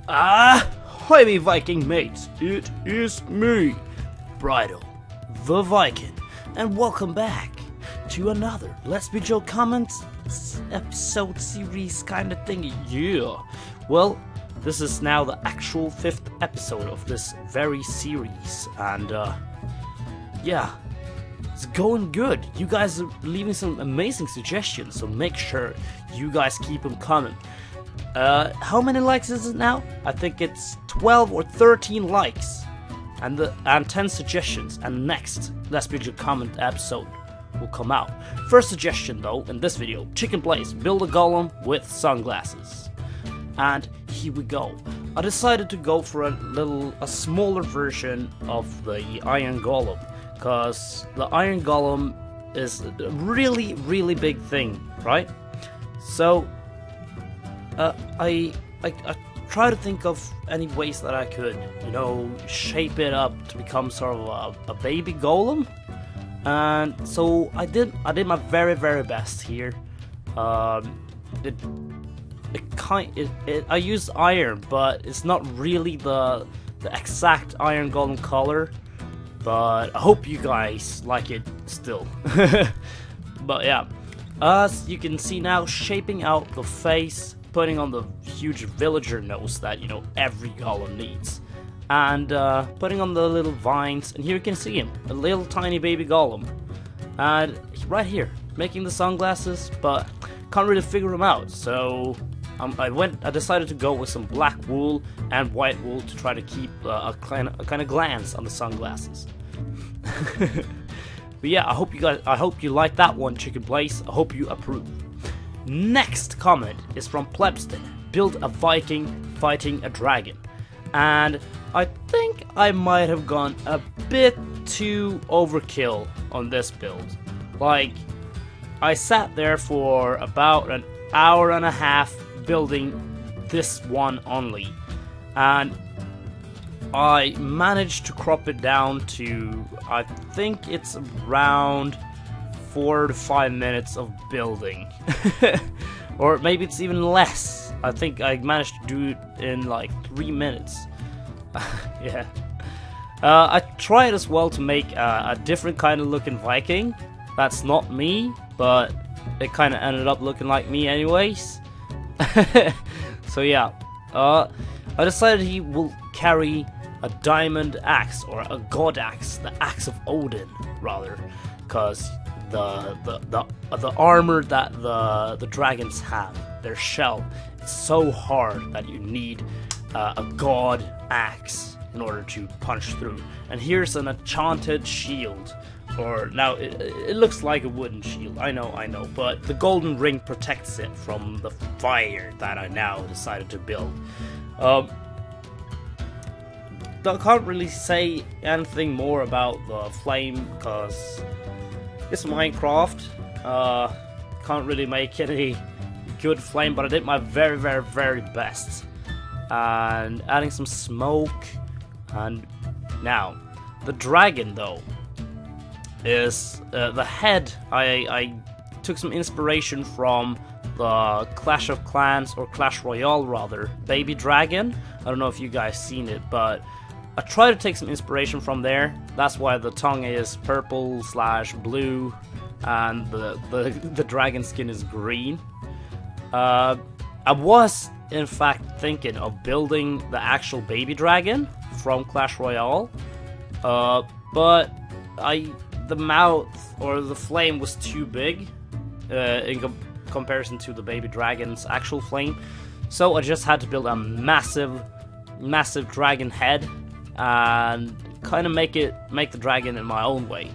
Hi me Viking mates, it is me, Bridal, the Viking, and welcome back to another Let's Be Joe Comments episode series kind of thingy. Yeah, well, this is now the actual 5th episode of this very series, and yeah, it's going good. You guys are leaving some amazing suggestions, so make sure you guys keep them coming. How many likes is it now? I think it's 12 or 13 likes and 10 suggestions, and next Let's Be Joe Comment episode will come out. First suggestion though in this video: Chicken Place, build a golem with sunglasses. And here we go. I decided to go for a smaller version of the iron golem, because the iron golem is a really big thing, right? So I try to think of any ways that I could, you know, shape it up to become sort of a baby golem. And so I did my very best here. I used iron, but it's not really the exact iron golem color. But I hope you guys like it still. But yeah, as you can see now, shaping out the face, putting on the huge villager nose that, you know, every golem needs, and putting on the little vines, and here you can see him, a little tiny baby golem, and right here making the sunglasses, but can't really figure him out, so I decided to go with some black wool and white wool to try to keep a kind of glance on the sunglasses. But yeah, I hope you like that one, Chicken Place. I hope you approve. Next comment is from Plebston. Build a Viking fighting a dragon. And I think I might have gone a bit too overkill on this build. Like, I sat there for about an hour and a half building this one only, and I managed to crop it down to, I think it's around 4 to 5 minutes of building. Or maybe it's even less. I think I managed to do it in like 3 minutes. Yeah. I tried as well to make a different kind of looking Viking. That's not me, but it kind of ended up looking like me anyways. So yeah, I decided he will carry a diamond axe, or a god axe, the axe of Odin rather, because the armor that the dragons have, their shell, it's so hard that you need a god axe in order to punch through. And here's an enchanted shield, or now it looks like a wooden shield, I know, but the golden ring protects it from the fire that I now decided to build. I can't really say anything more about the flame because it's Minecraft. Can't really make any good flame, but I did my very best. And adding some smoke. And now the dragon though is the head. I took some inspiration from the Clash of Clans, or Clash Royale rather, baby dragon. I don't know if you guys seen it, but I try to take some inspiration from there. That's why the tongue is purple/blue and the dragon skin is green. I was in fact thinking of building the actual baby dragon from Clash Royale, but the mouth or the flame was too big in comparison to the baby dragon's actual flame, so I just had to build a massive dragon head and kind of make the dragon in my own way.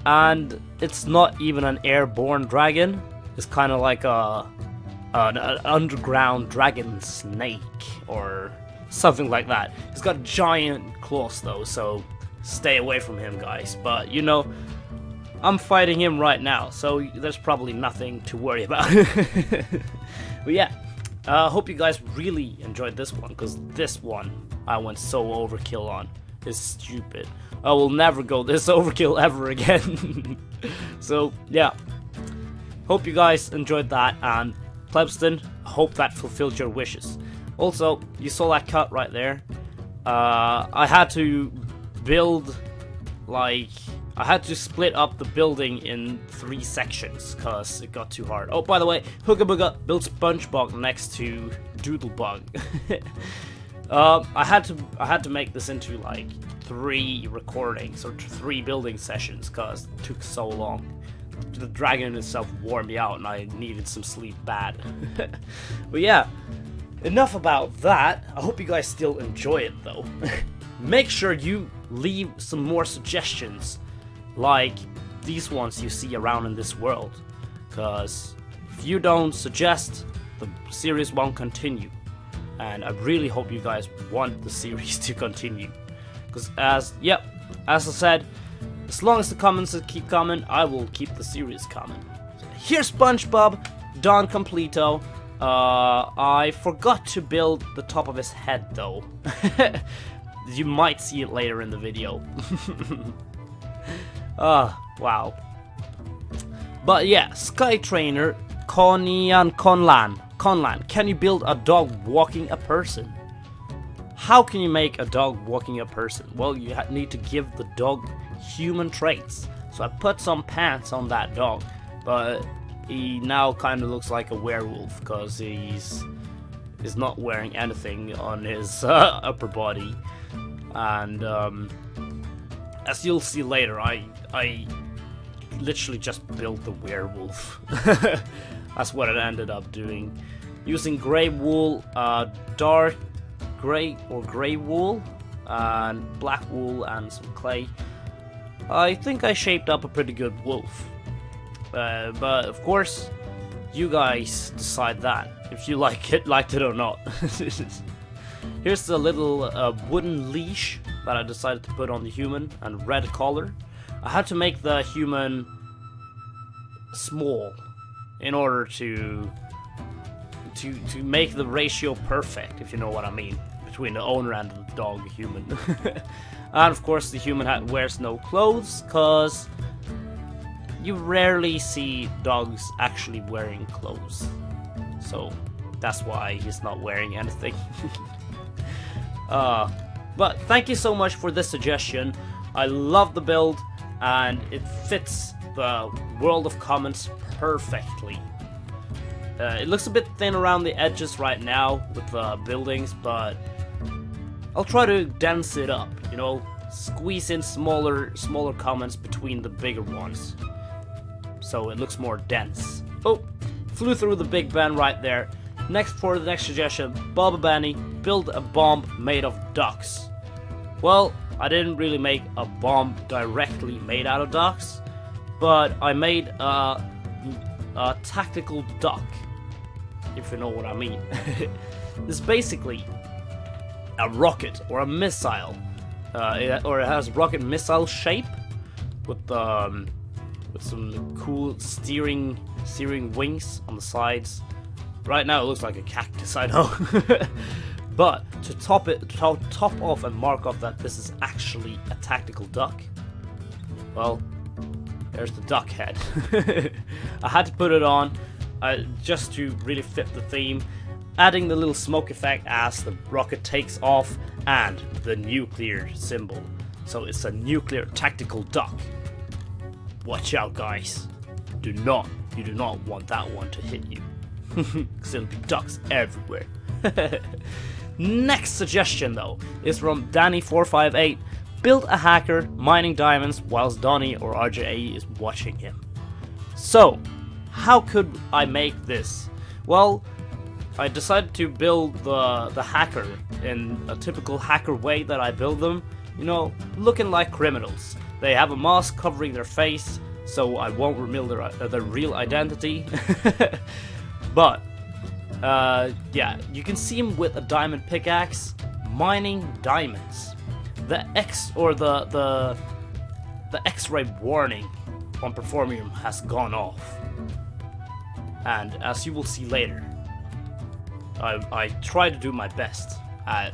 And it's not even an airborne dragon, it's kind of like an underground dragon snake or something like that. He's got giant claws though, so stay away from him, guys. But you know, I'm fighting him right now, so there's probably nothing to worry about. But yeah, hope you guys really enjoyed this one, because this one I went so overkill on. It's stupid. I will never go this overkill ever again. So yeah, hope you guys enjoyed that, and Plebston, hope that fulfilled your wishes. Also, you saw that cut right there. I had to build, like, I had to split up the building in 3 sections because it got too hard. Oh, by the way, Hooga Booga built SpongeBob next to Doodlebug. I had to make this into like 3 recordings or 3 building sessions because it took so long. The dragon itself wore me out and I needed some sleep bad. But yeah, enough about that. I hope you guys still enjoy it though. Make sure you leave some more suggestions like these ones you see around in this world, because if you don't suggest, the series won't continue. And I really hope you guys want the series to continue, because as I said, as long as the comments keep coming, I will keep the series coming. Here's SpongeBob done completo. I forgot to build the top of his head though. You might see it later in the video. Wow. But yeah, Sky Trainer Conlan, can you build a dog walking a person? How can you make a dog walking a person? Well, you need to give the dog human traits. So I put some pants on that dog, but he now kind of looks like a werewolf because he's not wearing anything on his upper body. And as you'll see later, I literally just built the werewolf. That's what it ended up doing. Using grey wool, dark grey or grey wool, and black wool and some clay. I think I shaped up a pretty good wolf. But of course, you guys decide that, if you liked it or not. Here's the little wooden leash that I decided to put on the human, and red collar. I had to make the human small in order to make the ratio perfect, if you know what I mean, between the owner and the dog human. And of course the human wears no clothes, cause you rarely see dogs actually wearing clothes. So that's why he's not wearing anything. But thank you so much for this suggestion. I love the build and it fits the world of comments perfectly. It looks a bit thin around the edges right now with the buildings, but I'll try to dense it up, you know, squeeze in smaller comments between the bigger ones, so it looks more dense. Oh, flew through the Big Ben right there. For the next suggestion, Baba Benny, build a bomb made of ducks. Well, I didn't really make a bomb directly made out of ducks, but I made a tactical duck, if you know what I mean. It's basically a rocket or a missile, or it has rocket missile shape with some cool steering wings on the sides. Right now it looks like a cactus, I know. But to top off and mark off that this is actually a tactical duck, well, there's the duck head. I had to put it on just to really fit the theme, adding the little smoke effect as the rocket takes off and the nuclear symbol. So it's a nuclear tactical duck. Watch out, guys. You do not want that one to hit you. Because there'll be ducks everywhere. Next suggestion though is from Danny458. Build a hacker mining diamonds whilst Donnie or RJA is watching him. So, how could I make this? Well, I decided to build the hacker in a typical hacker way that I build them. You know, looking like criminals. They have a mask covering their face, so I won't reveal their real identity. But yeah, you can see him with a diamond pickaxe mining diamonds. The X-ray warning on Performium has gone off, and as you will see later, I try to do my best at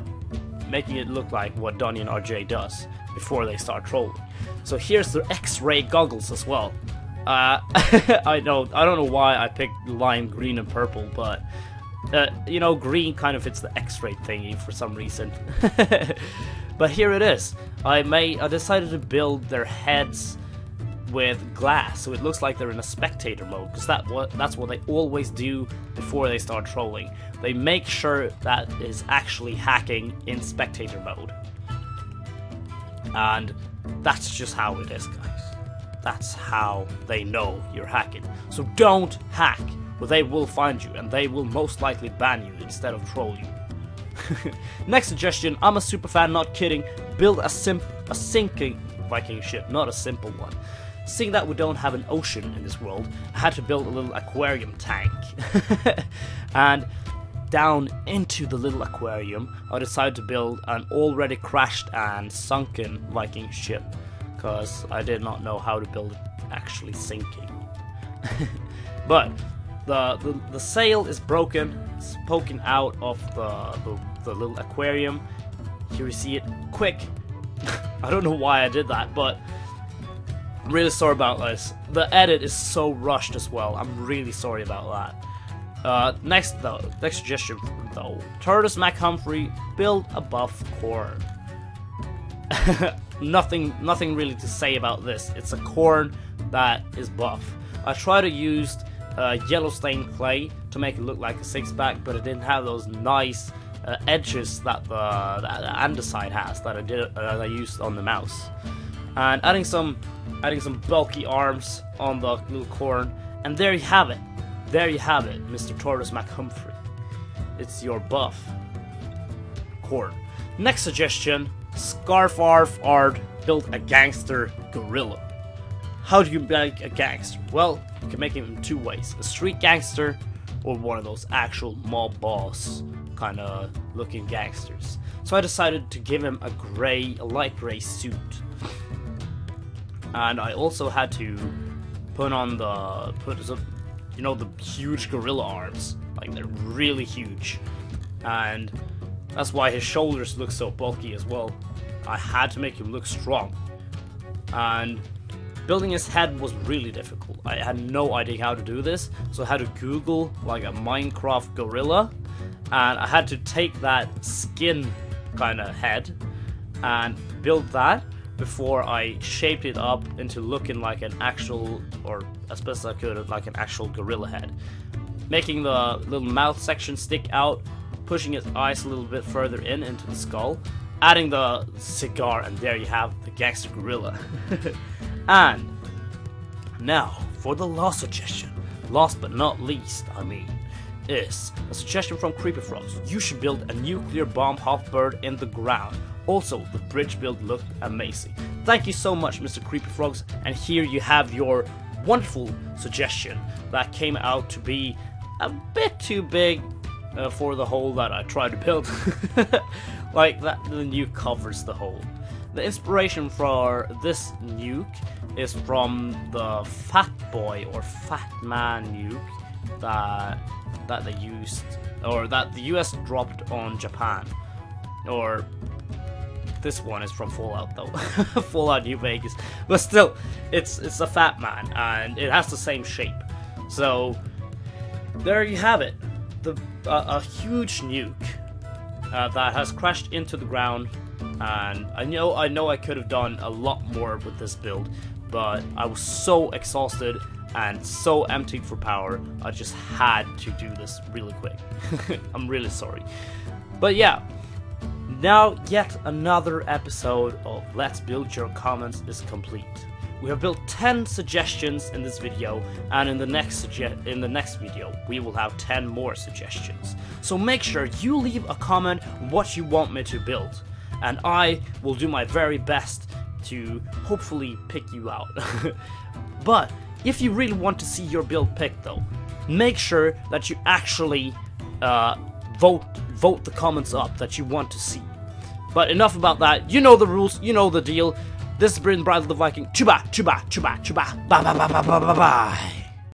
making it look like what Donnie and RJ does before they start trolling. So here's the X-ray goggles as well. I don't know why I picked lime green and purple, but You know, green kind of fits the X-ray thingy for some reason. But here it is. I decided to build their heads with glass, so it looks like they're in a spectator mode, because that's what they always do before they start trolling. They make sure that is actually hacking in spectator mode. And that's just how it is, guys. That's how they know you're hacking. So don't hack, or they will find you, and they will most likely ban you instead of troll you. Next suggestion, I'm a super fan, not kidding. Build a sinking Viking ship, not a simple one. Seeing that we don't have an ocean in this world, I had to build a little aquarium tank. And down into the little aquarium, I decided to build an already crashed and sunken Viking ship, because I did not know how to build it actually sinking. But the sail is broken. It's poking out of the little aquarium. Here you see it. Quick! I don't know why I did that, but I'm really sorry about this. The edit is so rushed as well. I'm really sorry about that. Next suggestion though. Tortoise MacHumphrey, build a buff corn. Nothing really to say about this. It's a corn that is buff. I tried to use yellow stained clay to make it look like a six-pack, but it didn't have those nice edges that the andesite has that I used on the mouse. And adding some bulky arms on the little corn, and there you have it. There you have it, Mr. Tortoise MacHumphrey. It's your buff corn. Next suggestion, Scarfarf built a gangster gorilla. How do you make a gangster? Well, you can make him in two ways: a street gangster, or one of those actual mob boss kind of looking gangsters. So I decided to give him a light gray suit. And I also had to put you know, the huge gorilla arms. Like, they're really huge. And that's why his shoulders look so bulky as well. I had to make him look strong. And building his head was really difficult. I had no idea how to do this, so I had to Google like a Minecraft gorilla, and I had to take that skin kind of head and build that before I shaped it up into looking like an actual, or as best as I could, like an actual gorilla head. Making the little mouth section stick out, pushing his eyes a little bit further into the skull, adding the cigar, and there you have the gangster gorilla. And now for the last suggestion, last but not least, is a suggestion from Creepy Frogs. You should build a nuclear bomb hoverbird in the ground. Also, the bridge build looked amazing. Thank you so much, Mr. Creepy Frogs, and here you have your wonderful suggestion that came out to be a bit too big for the hole that I tried to build. Like that, the nuke covers the hole. The inspiration for this nuke is from the Fat Boy or Fat Man nuke that they used, or that the US dropped on Japan. Or this one is from Fallout though. Fallout New Vegas. But still, it's a Fat Man and it has the same shape. So there you have it. A huge nuke that has crashed into the ground. And I know I could have done a lot more with this build, but I was so exhausted and so emptied for power, I just had to do this really quick. I'm really sorry. But yeah, now yet another episode of Let's Build Your Comments is complete. We have built 10 suggestions in this video, and in the next video we will have 10 more suggestions. So make sure you leave a comment on what you want me to build, and I will do my very best to hopefully pick you out. But if you really want to see your build picked though, make sure that you actually vote the comments up that you want to see. But enough about that. You know the rules, you know the deal. This has been Bradley the Viking. Chuba, chuba, chuba, chuba. Bye bye bye bye bye bye bye.